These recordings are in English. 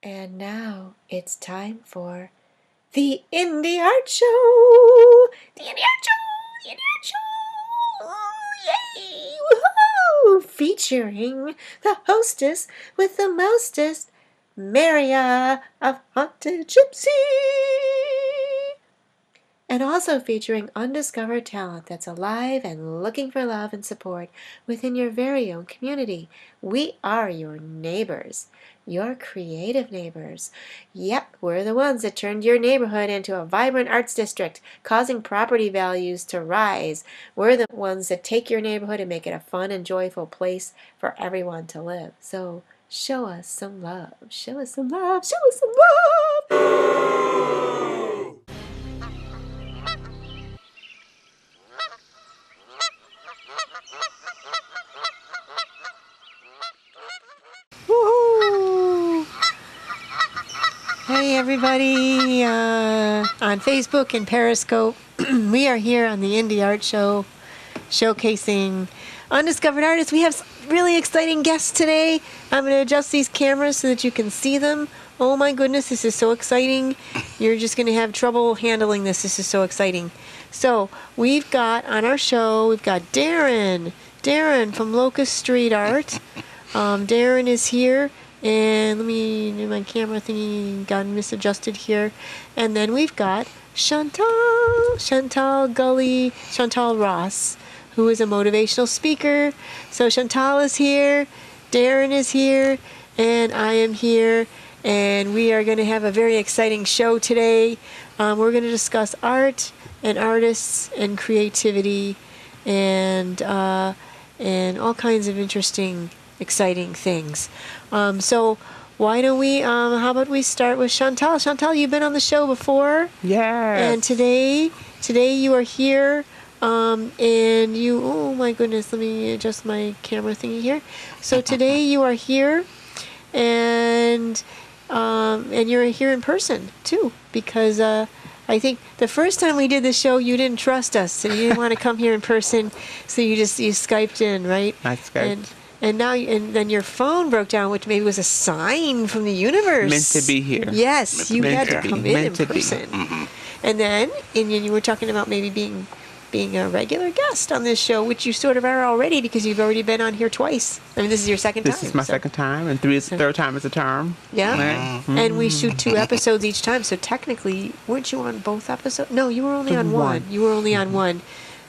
And now it's time for the Indy Art Show! The Indy Art Show! The Indy Art Show! Yay! Woohoo! Featuring the hostess with the mostest, Maria of Haunted Gypsy! And also featuring undiscovered talent that's alive and looking for love and support within your very own community. We are your neighbors, your creative neighbors. Yep, we're the ones that turned your neighborhood into a vibrant arts district, causing property values to rise. We're the ones that take your neighborhood and make it a fun and joyful place for everyone to live. So show us some love. Show us some love. Show us some love. Woohoo! Hey everybody on Facebook and Periscope. We are here on the Indy Art Show, showcasing undiscovered artists. We have really exciting guests today. I'm going to adjust these cameras so that you can see them. Oh my goodness, this is so exciting. You're just going to have trouble handling this. This is so exciting. So we've got on our show, we've got Darren from Locust Street Art. Darren is here, and let me do my camera thingy, got misadjusted here. And then we've got Chantal Ross, who is a motivational speaker. So Chantal is here, Darren is here, and I am here, and we are going to have a very exciting show today. We're going to discuss art and artists and creativity and all kinds of interesting, exciting things. So why don't we, how about we start with Chantal? Chantal, you've been on the show before. Yes. And today you are here, and you, oh my goodness, let me adjust my camera thingy here. So today you are here, and you're here in person too, because I think the first time we did the show, you didn't trust us, so you didn't want to come here in person, so you Skyped in, right? I Skyped. And now, and then your phone broke down, which maybe was a sign from the universe. Meant to be here. Yes, you had to come in person. Mm-hmm. And then, you were talking about maybe being a regular guest on this show, which you sort of are already, because you've already been on here twice. I mean, this is your second time. This is my second time, and third time is a term. Yeah. Mm-hmm. And we shoot 2 episodes each time, so technically, weren't you on both episodes? No, you were only on one. You were only on one,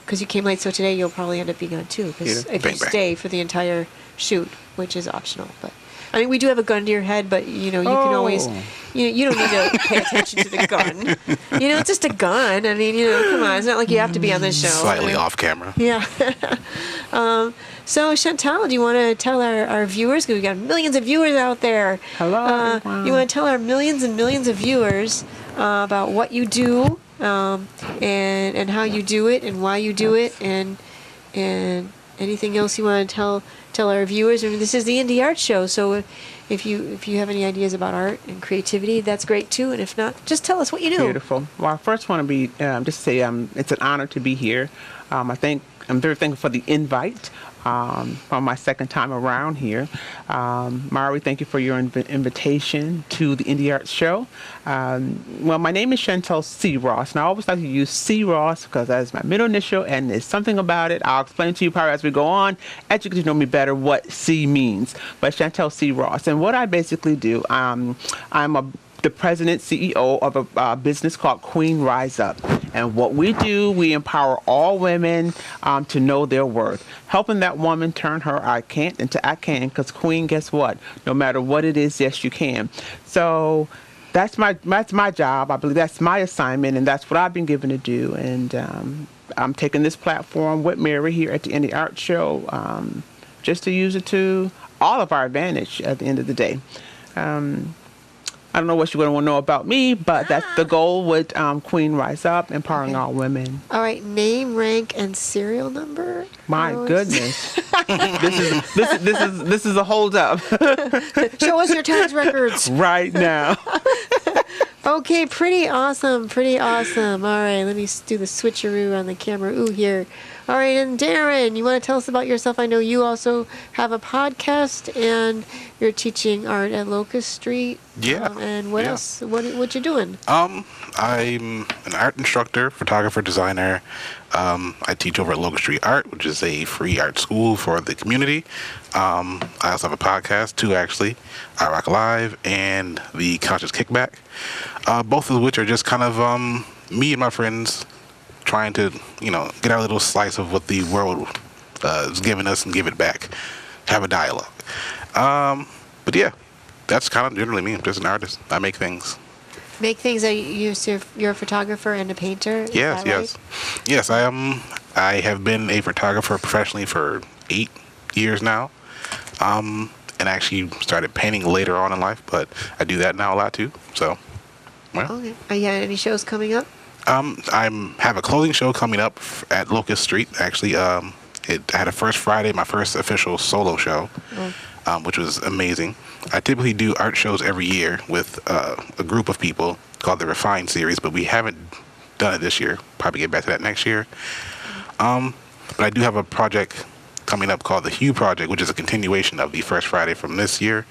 because you came late, so today you'll probably end up being on 2, because if you stay for the entire shoot, which is optional. But I mean, we do have a gun to your head, but you can always, you don't need to pay attention to the gun. It's just a gun. I mean, come on, it's not like you have to be on this show. Slightly off camera. Yeah. So Chantal, do you want to tell our viewers, because we got millions of viewers out there. Hello. You want to tell our millions and millions of viewers about what you do, and how you do it, and why you do it, and anything else you want to tell our viewers? I mean, this is the Indie Art Show, so if you have any ideas about art and creativity, that's great too. And if not, just tell us what you do. Beautiful. Well, I first want to be just say it's an honor to be here. I think I'm very thankful for the invite. For my second time around here. Mari, thank you for your invitation to the Indie Art Show. Well, my name is Chantal C. Ross, and I always like to use C. Ross because that's my middle initial, and there's something about it. I'll explain to you probably as we go on, as you get to know me better, what C means. But Chantal C. Ross, and what I basically do, I'm the president, CEO of a business called Queen Rise Up. And what we do, we empower all women to know their worth, helping that woman turn her I can't into I can, because Queen, guess what? No matter what it is, yes, you can. So that's my job. I believe that's my assignment, and that's what I've been given to do. And I'm taking this platform with Mary here at the Indie Art Show just to use it to all of our advantage at the end of the day. I don't know what you're going to want to know about me, but that's the goal with Queen Rise Up, empowering all women. All right, name, rank, and serial number. My goodness, this is a hold up. Show us your tax records right now. Okay, pretty awesome. All right, let me do the switcheroo on the camera. Ooh, here. All right, and Darren, you want to tell us about yourself? I know you also have a podcast, and you're teaching art at Locust Street. Yeah. And what else? What you doing? I'm an art instructor, photographer, designer. I teach over at Locust Street Art, which is a free art school for the community. I also have a podcast, too, actually, Art Rock Live and the Conscious Kickback. Both of which are just kind of me and my friends trying to, get our little slice of what the world is giving us and give it back. Have a dialogue. But yeah, that's kind of generally me. I'm just an artist. I make things. Make things. You're a photographer and a painter. Is that right? Yes. I have been a photographer professionally for 8 years now, and actually started painting later on in life. But I do that now a lot too. So, well. Okay. Are you had any shows coming up? I have a clothing show coming up at Locust Street. Actually, I had a first Friday, my first official solo show, which was amazing. I typically do art shows every year with a group of people called the Refine Series, but we haven't done it this year. Probably get back to that next year. But I do have a project coming up called the Hue Project, which is a continuation of the first Friday from this year.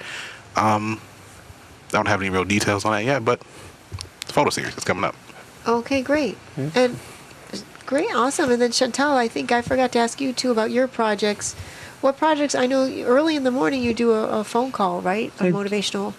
Don't have any real details on that yet, but the photo series is coming up. Okay, great. And great, awesome. And then Chantal, I think I forgot to ask you too about your projects. What projects? I know early in the morning you do a phone call, right? A motivational.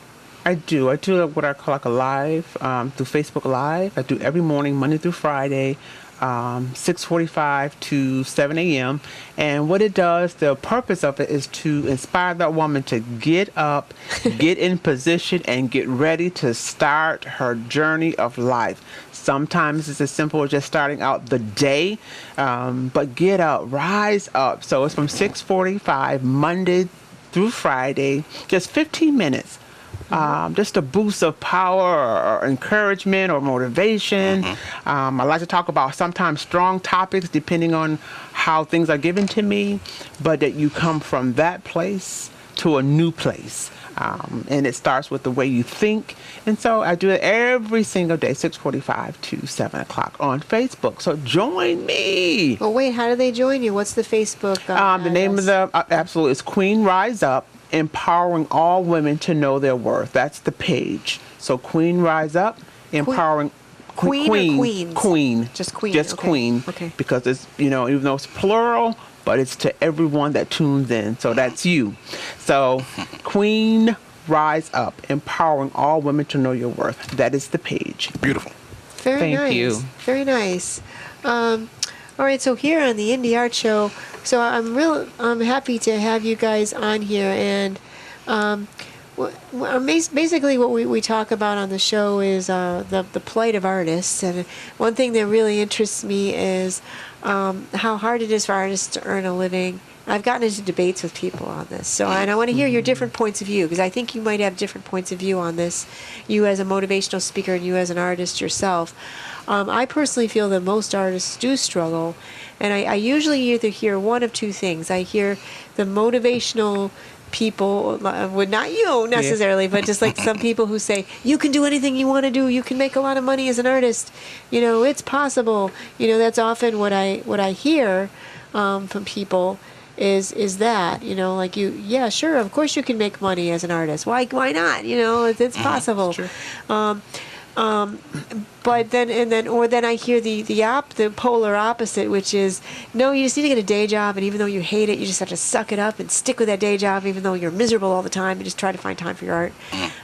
I do. I do what I call like a live through Facebook Live. I do every morning, Monday through Friday, 6:45 to 7 a.m. And what it does, the purpose of it is to inspire that woman to get up, get in position, and get ready to start her journey of life. Sometimes it's as simple as just starting out the day, but get up, rise up. So it's from 6:45 Monday through Friday, just 15 minutes. Just a boost of power or encouragement or motivation. I like to talk about sometimes strong topics depending on how things are given to me, but that you come from that place to a new place. And it starts with the way you think. And so I do it every single day, 6:45 to 7 o'clock on Facebook. So join me. Oh, wait, how do they join you? What's the Facebook? The name of the, absolutely, is Queen Rise Up, empowering all women to know their worth. That's the page. So Queen Rise Up, empowering Queen or Queens? Queen. Just Queen. Just okay. Queen. Okay. Because it's, even though it's plural, but it's to everyone that tunes in. So that's you. So Queen Rise Up, empowering all women to know your worth. That is the page. Beautiful. Very nice. Thank you. Very nice. All right, so here on the Indy Art Show, so I'm happy to have you guys on here, and basically what we talk about on the show is the plight of artists. And one thing that really interests me is how hard it is for artists to earn a living. I've gotten into debates with people on this, and I want to hear your different points of view, because I think you might have different points of view on this, you as a motivational speaker and you as an artist yourself. I personally feel that most artists do struggle, and I usually either hear one of two things. I hear the motivational people, not you necessarily, but just like some people who say, you can do anything you want to do, you can make a lot of money as an artist, it's possible. That's often what I hear from people is that, like yeah, sure, of course you can make money as an artist. Why not? It's possible. Sure. But then I hear the polar opposite, which is, no, you just need to get a day job, and even though you hate it, you just have to suck it up and stick with that day job, even though you're miserable all the time, and just try to find time for your art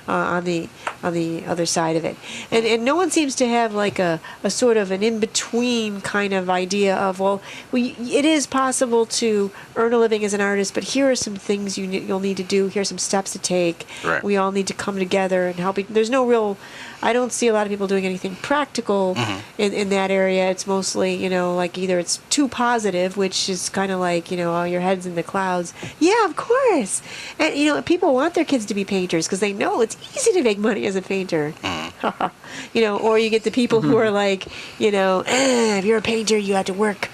on the other side of it. And no one seems to have like a sort of an in-between kind of idea of, it is possible to earn a living as an artist, but here are some things you'll need to do. Here are some steps to take. Right. We all need to come together and help. There's no real, I don't see a lot of people doing anything practical in that area. It's mostly, like either it's too positive, which is kind of like, oh, your head's in the clouds. Yeah, of course. And, people want their kids to be painters because they know it's easy to make money as a painter. Or you get the people who are like, if you're a painter, you have to work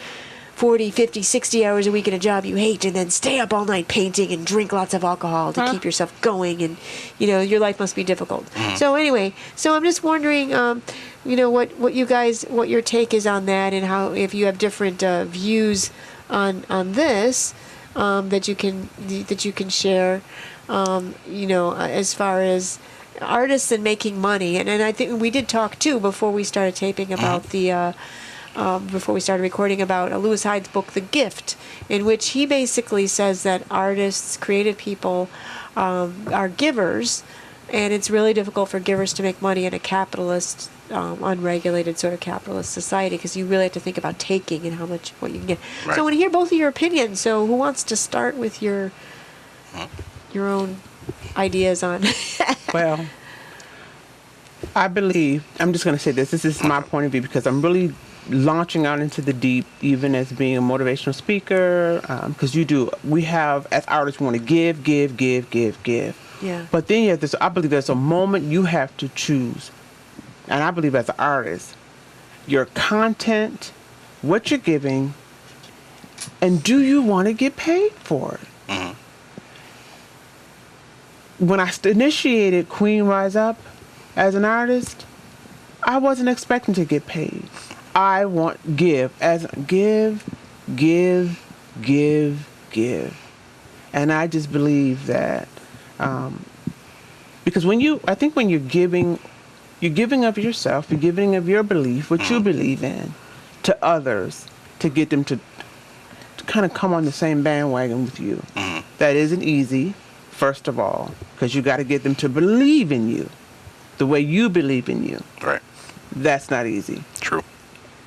40, 50, 60 hours a week at a job you hate and then stay up all night painting and drink lots of alcohol to keep yourself going, and your life must be difficult. So anyway, I'm just wondering what you guys, what your take is on that, and how, if you have different views on this that you can share, as far as artists and making money. And I think we did talk too before we started taping about before we started recording, about Lewis Hyde's book, The Gift, in which he basically says that artists, creative people, are givers, and it's really difficult for givers to make money in a capitalist, unregulated sort of capitalist society, because you really have to think about taking and what you can get. Right. So I want to hear both of your opinions. So who wants to start with your own ideas on? Well, I believe, I'm just going to say this is my point of view, because I'm really launching out into the deep, even as being a motivational speaker, because we have, as artists, we want to give. Yeah. But then you have this, I believe there's a moment you have to choose. And I believe as an artist, your content, what you're giving, and do you want to get paid for it? When I initiated Queen Rise Up as an artist, I wasn't expecting to get paid. I want give. And I just believe that, because when you're giving of yourself, you're giving of your belief, what you believe in, to others, to get them to kind of come on the same bandwagon with you. That isn't easy, first of all, because you got to get them to believe in you the way you believe in you. Right. That's not easy. True.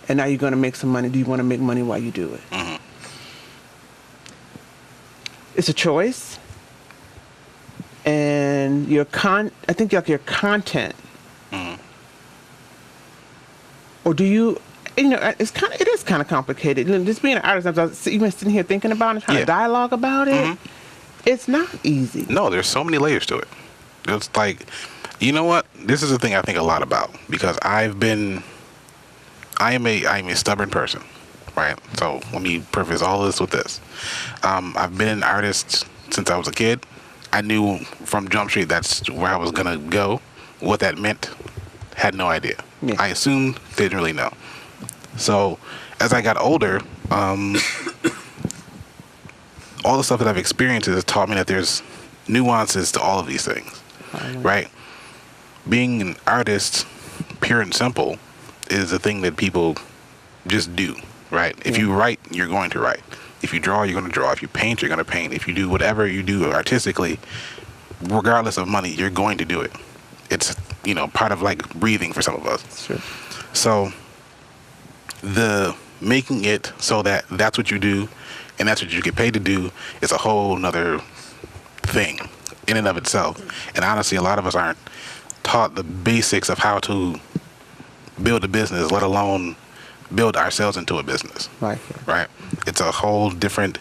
And now you're going to make some money. Do you want to make money while you do it? It's a choice. And I think like your content. Or do you, it is kind of complicated. Just being an artist, I was even sitting here thinking about it, trying to dialogue about it. It's not easy. No, there's so many layers to it. It's like, you know what? This is the thing I think a lot about, because I am a stubborn person, right? So let me preface all this with this. I've been an artist since I was a kid. I knew from Jump Street that's where I was gonna go. What that meant, had no idea. Yeah. I assumed, didn't really know. So as I got older, all the stuff that I've experienced has taught me that there's nuances to all of these things, right? Being an artist, pure and simple, is a thing that people just do, right? If you write, you're going to write. If you draw, you're going to draw. If you paint, you're going to paint. If you do whatever you do artistically, regardless of money, you're going to do it. It's, part of like breathing for some of us. Sure. So the making it so that that's what you do and that's what you get paid to do is a whole nother thing in and of itself. And honestly, a lot of us aren't taught the basics of how to build a business, let alone build ourselves into a business. Right? It's a whole different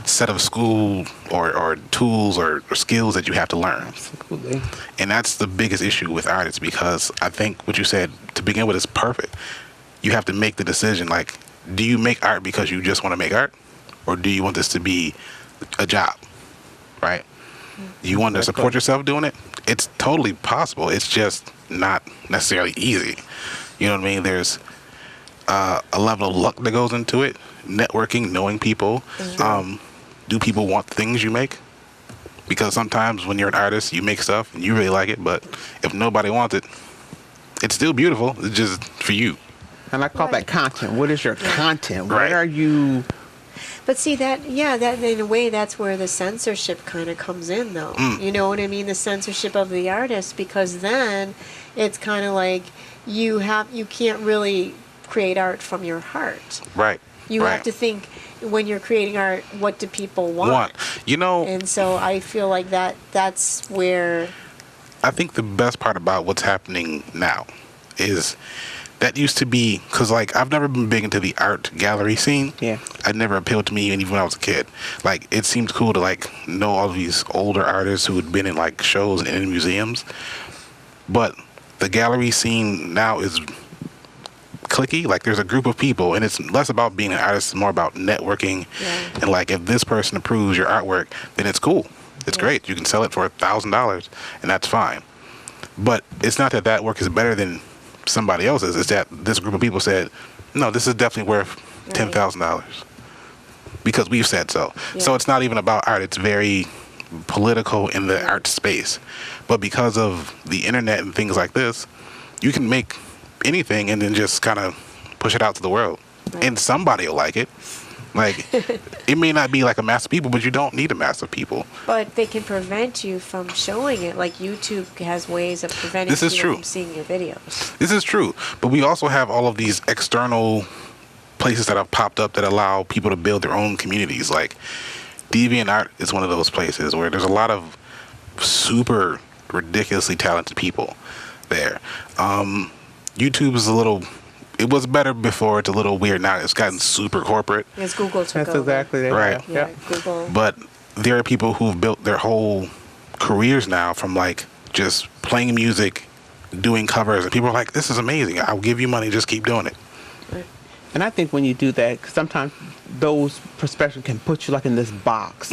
set of school or tools or skills that you have to learn. Absolutely. And that's the biggest issue with artists, because I think what you said to begin with is perfect. You have to make the decision, like, do you make art because you just want to make art? Or do you want this to be a job? Right? You want to support yourself doing it? It's totally possible. It's just not necessarily easy. You know what I mean? There's a level of luck that goes into it. Networking, knowing people. Do people want the things you make? Because sometimes when you're an artist, you make stuff and you really like it, but if nobody wants it, it's still beautiful. It's just for you. And I call that content. What is your content? Right. Where are you? But see, that in a way, that's where the censorship kind of comes in, though. You know what I mean? The censorship of the artist, because then it's kind of like you can't really create art from your heart. Right. You have to think, when you're creating art, what do people want? And so I feel like that's where... I think the best part about what's happening now is that used to be, because like I've never been big into the art gallery scene. Yeah. It never appealed to me even when I was a kid. Like, it seemed cool to like know all these older artists who had been in like shows and in museums. But the gallery scene now is cliquey. Like there's a group of people, and it's less about being an artist, it's more about networking. Yeah. And like if this person approves your artwork, then it's cool. It's great. You can sell it for $1,000, and that's fine. But it's not that work is better than somebody else's. It's that this group of people said, no, this is definitely worth $10,000 because we've said so. Yeah. So it's not even about art. It's very political in the art space. But because of the internet and things like this, you can make anything and then just kind of push it out to the world. Right. And somebody will like it. Like, it may not be like a mass of people, but you don't need a mass of people. But they can prevent you from showing it. Like YouTube has ways of preventing you from seeing your videos. This is true. But we also have all of these external places that have popped up that allow people to build their own communities. Like, DeviantArt is one of those places where there's a lot of super ridiculously talented people there. YouTube is it was better before. It's a little weird now. It's gotten super corporate. Yes, Google took over. That's exactly that. Right. Yeah, Google. But there are people who've built their whole careers now from like just playing music, doing covers, and people are like, "This is amazing. I'll give you money. Just keep doing it." And I think when you do that, 'cause sometimes those perspectives can put you like in this box,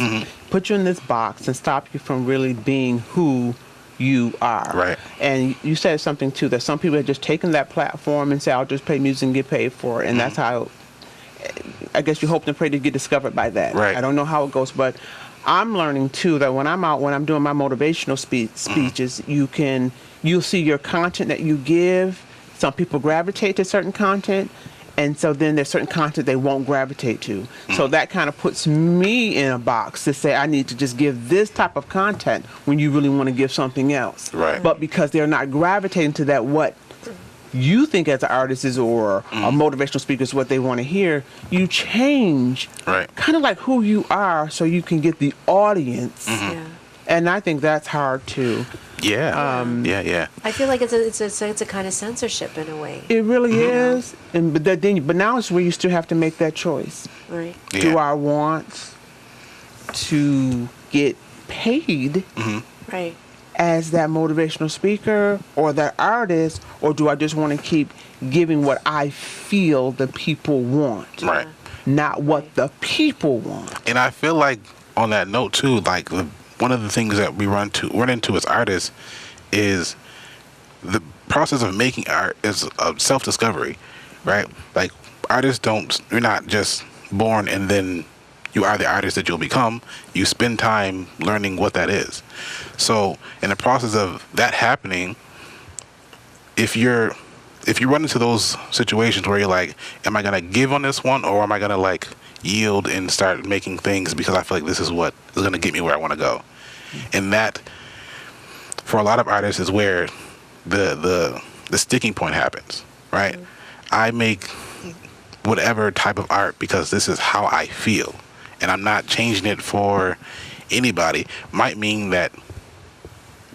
put you in this box and stop you from really being who you are. Right. And you said something too, that some people have just taken that platform and say, I'll just play music and get paid for it. And that's how, I guess you hope and pray to get discovered by that. Right. I don't know how it goes, but I'm learning too that when I'm out, when I'm doing my motivational speeches, you'll see your content that you give. Some people gravitate to certain content. And so then there's certain content they won't gravitate to. So that kind of puts me in a box to say I need to just give this type of content when you really want to give something else. Right. But because they're not gravitating to that, what you think as an artist is or a motivational speaker is what they want to hear, you change kind of like who you are so you can get the audience. Yeah. And I think that's hard too. Yeah. Yeah. I feel like it's a kind of censorship in a way. It really is, but now it's where you still have to make that choice. Right. Yeah. Do I want to get paid Right. as that motivational speaker or that artist, or do I just want to keep giving what I feel the people want, Right. not what the people want? And I feel like on that note too, like one of the things that we run into as artists is the process of making art is a self-discovery, right? Like you're not just born and then you are the artist that you'll become. You spend time learning what that is. So in the process of that happening, if you run into those situations where you're like, am I gonna give on this one, or am I gonna like yield and start making things because I feel like this is what is gonna get me where I want to go? And that, for a lot of artists, is where the sticking point happens, right? I make whatever type of art because this is how I feel, and I'm not changing it for anybody. Might mean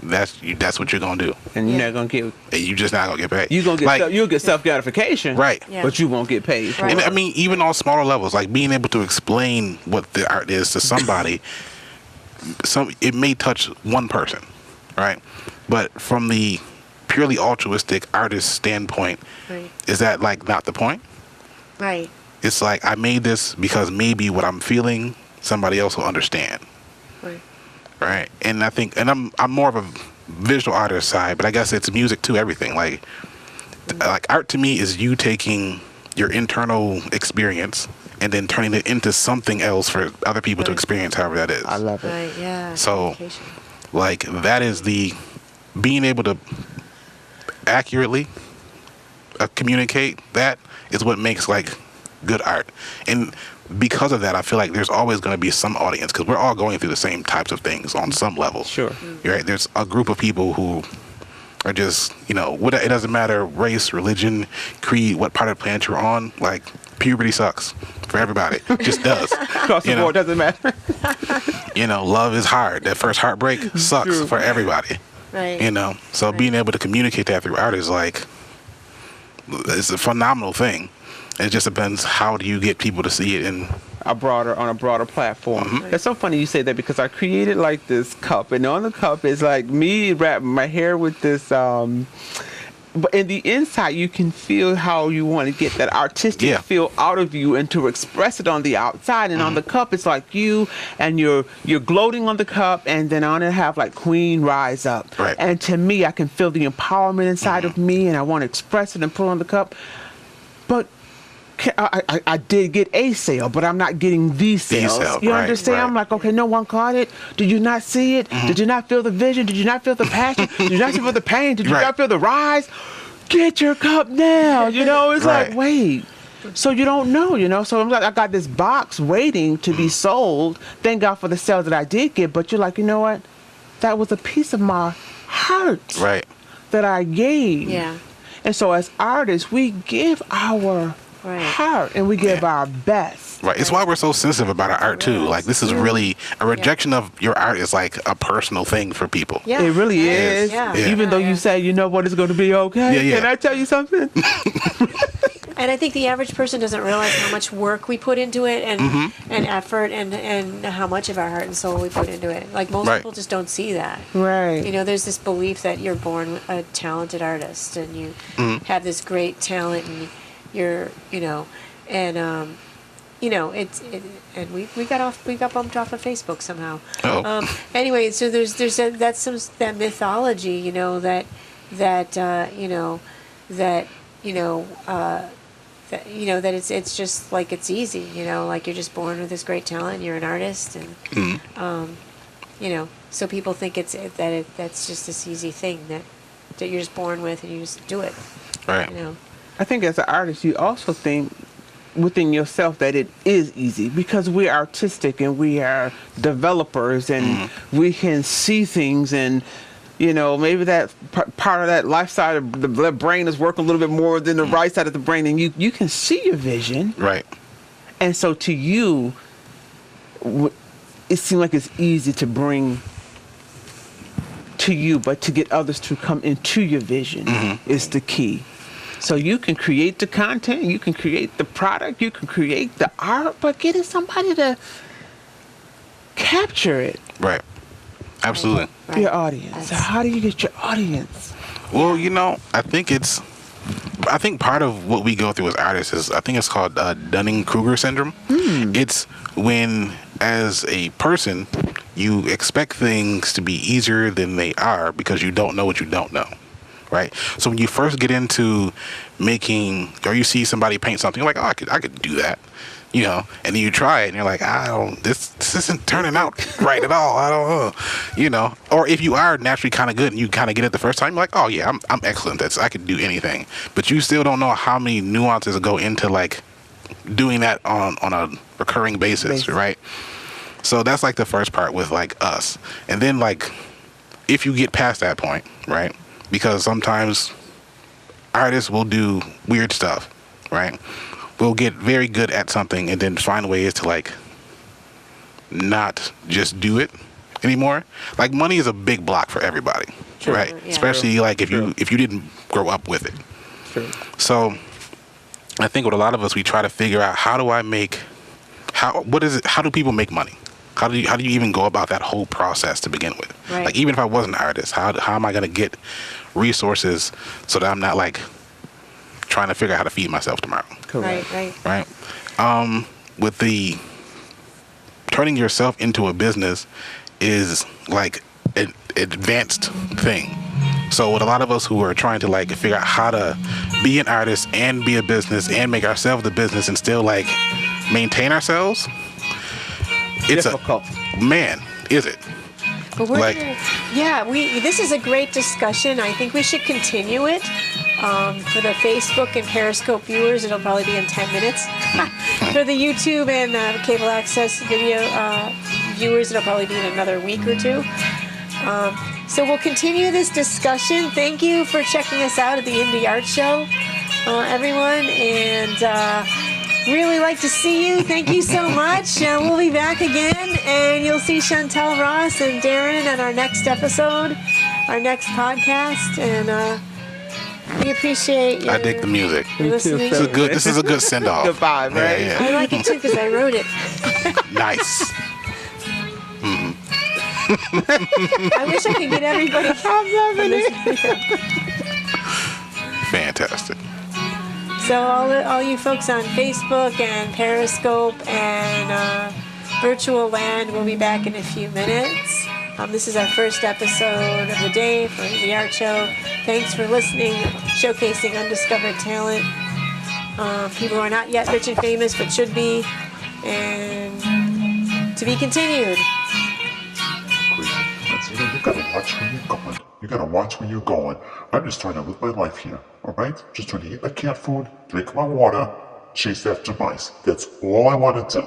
that's what you're gonna do, And you're not gonna get. you're just not gonna get paid. You'll get self gratification, Right. Yeah. But you won't get paid. For Right. And it. I mean, even on smaller levels, like being able to explain what the art is to somebody, it may touch one person, right? But from the purely altruistic artist standpoint, Right. is that like not the point? Right. It's like I made this because maybe what I'm feeling, somebody else will understand, Right. right? And I think, and I'm more of a visual artist side, but I guess it's music too. Everything like art to me is you taking your internal experience and then turning it into something else for other people to experience, however that is. I love it. Right. Yeah. So, Communication. like, that is being able to accurately communicate. That is what makes like good art. And because of that, I feel like there's always going to be some audience, because we're all going through the same types of things on some level. Sure. Right? There's a group of people who are just, it doesn't matter race, religion, creed, what part of the planet you're on. Like, puberty sucks for everybody. It just does. Across the board, doesn't matter. Love is hard. That first heartbreak sucks True. for everybody. Right. So being able to communicate that through art is like, it's a phenomenal thing. It just depends, how do you get people to see it on a broader platform. It's so funny you say that, because I created like this cup, and on the cup is like me wrapping my hair with this but in the inside, you can feel how you want to get that artistic feel out of you and to express it on the outside. And on the cup, it's like you and you're gloating on the cup, and then on it have like Queen Rise Up. Right. And to me, I can feel the empowerment inside of me, and I want to express it and put it on the cup. But I did get a sale, but I'm not getting these sales. You understand? Right. I'm like, okay, no one caught it. Did you not see it? Did you not feel the vision? Did you not feel the passion? Did you not feel the pain? Did you not feel the rise? Get your cup now. You know, it's like, wait. So you don't know, you know. So I'm like, I got this box waiting to be sold. Thank God for the sales that I did get. But you're like, you know what? That was a piece of my heart that I gave. Yeah. And so as artists, we give our heart and we give our best. Right. It's why we're so sensitive about our art too. Like, this is really a rejection of your art is like a personal thing for people. Yeah. It really is. Yeah. Even though you say, you know what, it's going to be okay. Can I tell you something? And I think the average person doesn't realize how much work we put into it and effort and how much of our heart and soul we put into it. Like, most people just don't see that. Right. You know, there's this belief that you're born a talented artist and you have this great talent and you're, you know, and you know, and we got bumped off of Facebook somehow. Anyway, so there's that mythology, you know, that it's just like it's easy, you know, like you're just born with this great talent, you're an artist, and you know, so people think that's just this easy thing that you're just born with and you just do it. Right. You know. I think as an artist, you also think within yourself that it is easy because we're artistic and we are developers and we can see things, and you know, maybe that part of that left side of the brain is working a little bit more than the right side of the brain, and you can see your vision. Right. And so to you, it seems like it's easy to bring to you, but to get others to come into your vision is the key. So you can create the content, you can create the product, you can create the art, but getting somebody to capture it. Right. Absolutely. Right. Your audience. So how do you get your audience? Well, you know, I think part of what we go through as artists is, I think it's called Dunning-Kruger syndrome. It's when, as a person, you expect things to be easier than they are because you don't know what you don't know. Right. So when you first get into making, or you see somebody paint something, you're like, oh, I could do that, you know, and then you try it and you're like, this isn't turning out right at all. I don't know, you know. Or if you are naturally kind of good and you kind of get it the first time, you're like, oh yeah, I'm excellent. I could do anything. But you still don't know how many nuances go into like doing that on a recurring basis, right? So that's like the first part with like us. And then like, if you get past that point, right? Because sometimes artists will do weird stuff, right? We'll get very good at something and then find ways to like not just do it anymore. Like, money is a big block for everybody, right? Yeah. Especially like if you didn't grow up with it. True. So I think with a lot of us, we try to figure out how do people make money? How do you even go about that whole process to begin with? Right. Like, even if I was an artist, how am I going to get resources so that I'm not like trying to figure out how to feed myself tomorrow? Correct. Right. With the turning yourself into a business is like an advanced thing. So with a lot of us who are trying to like figure out how to be an artist and be a business and make ourselves the business and still like maintain ourselves, it's difficult. Is it? But this is a great discussion. I think we should continue it. For the Facebook and Periscope viewers, it'll probably be in 10 minutes. For the YouTube and cable access video viewers, it'll probably be in another week or two. So we'll continue this discussion. Thank you for checking us out at the Indy Art Show, everyone. And really like to see you. Thank you so much. We'll be back again, and you'll see Chantel Ross and Darren at our next episode, our next podcast. And we appreciate you. I dig the music. Listening. This is a good send-off. Good vibe, right? Yeah. I like it too because I wrote it. Nice. I wish I could get everybody. I'm loving it. So all you folks on Facebook and Periscope and Virtual Land will be back in a few minutes. This is our first episode of the day for the art show. Thanks for listening, showcasing undiscovered talent. People who are not yet rich and famous but should be, and to be continued. You gotta watch where you're going. You gotta watch where you're going. I'm just trying to live my life here, alright? Just trying to eat my cat food, drink my water, chase after mice. That's all I want to do.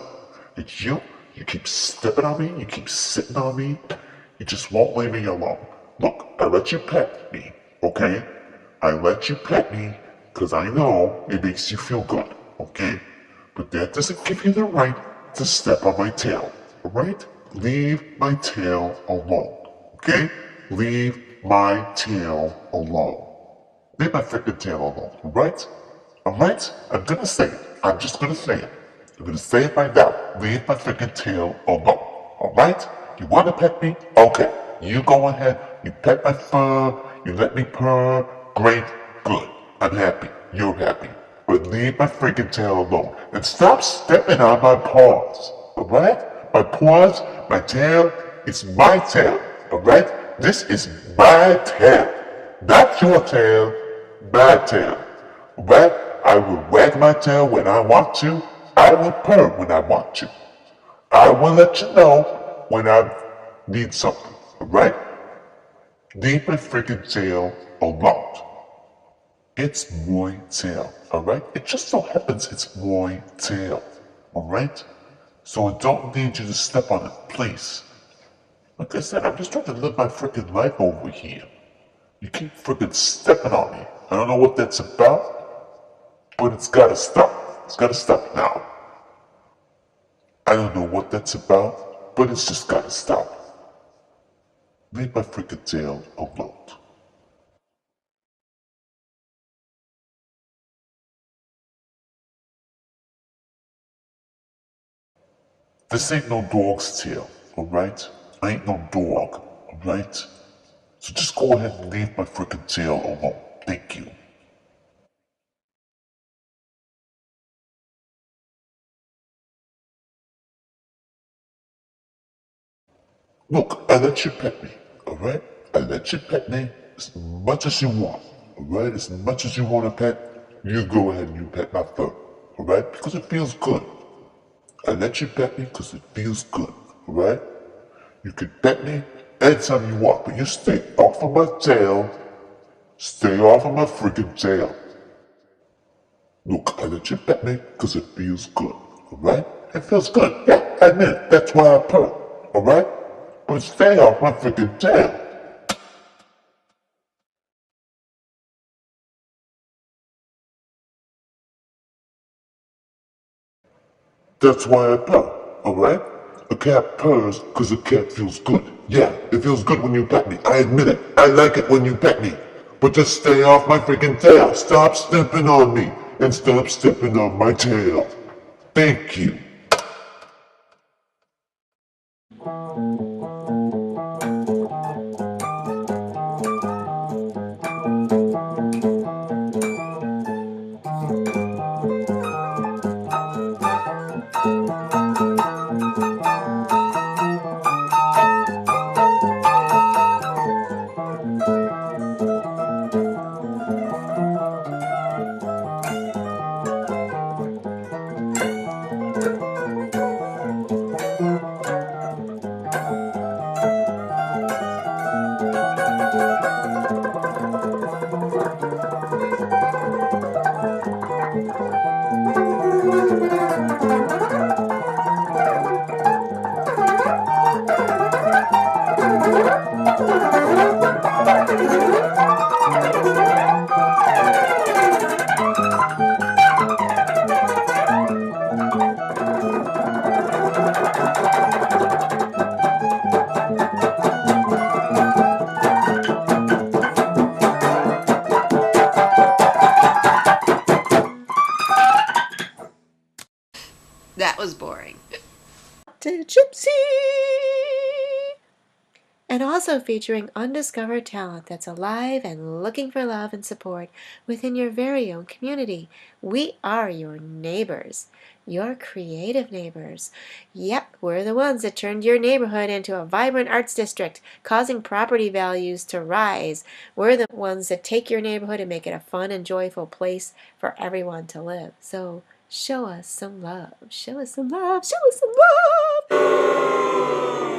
And you keep stepping on me, you keep sitting on me, you just won't leave me alone. Look, I let you pet me, okay? I let you pet me because I know it makes you feel good, okay? But that doesn't give you the right to step on my tail, alright? Leave my tail alone. Okay? Leave my tail alone. Leave my freaking tail alone, alright? Alright? I'm gonna say it. I'm just gonna say it. I'm gonna say it right now. Leave my freaking tail alone. Alright? You wanna pet me? Okay. You go ahead. You pet my fur. You let me purr. Great. Good. I'm happy. You're happy. But leave my freaking tail alone. And stop stepping on my paws. Alright? My paws, my tail, it's my tail. Alright? This is my tail. Not your tail, my tail. Alright? I will wag my tail when I want to. I will purr when I want to. I will let you know when I need something. Alright? Leave my freaking tail alone. It's my tail. Alright? It just so happens it's my tail. Alright? So I don't need you to step on it, please. Like I said, I'm just trying to live my freaking life over here. You keep freaking stepping on me. I don't know what that's about, but it's gotta stop. It's gotta stop now. I don't know what that's about, but it's just gotta stop. Leave my freaking tail alone. This ain't no dog's tail, alright? I ain't no dog, alright? So just go ahead and leave my freaking tail alone. Thank you. Look, I let you pet me, alright? I let you pet me as much as you want, alright? As much as you want to pet, you go ahead and you pet my fur, alright? Because it feels good. I let you pet me because it feels good, alright? You can pet me anytime you want, but you stay off of my tail. Stay off of my freaking tail. Look, I let you pet me because it feels good, alright? It feels good, yeah, I admit it. That's why I purr, alright? But stay off my freaking tail. That's why I purr, alright? A cat purrs because a cat feels good. Yeah, it feels good when you pet me. I admit it. I like it when you pet me. But just stay off my freaking tail. Stop stepping on me. And stop stepping on my tail. Thank you. and also featuring undiscovered talent that's alive and looking for love and support within your very own community. We are your neighbors, your creative neighbors. Yep, we're the ones that turned your neighborhood into a vibrant arts district, causing property values to rise. We're the ones that take your neighborhood and make it a fun and joyful place for everyone to live. So show us some love. Show us some love. Show us some love.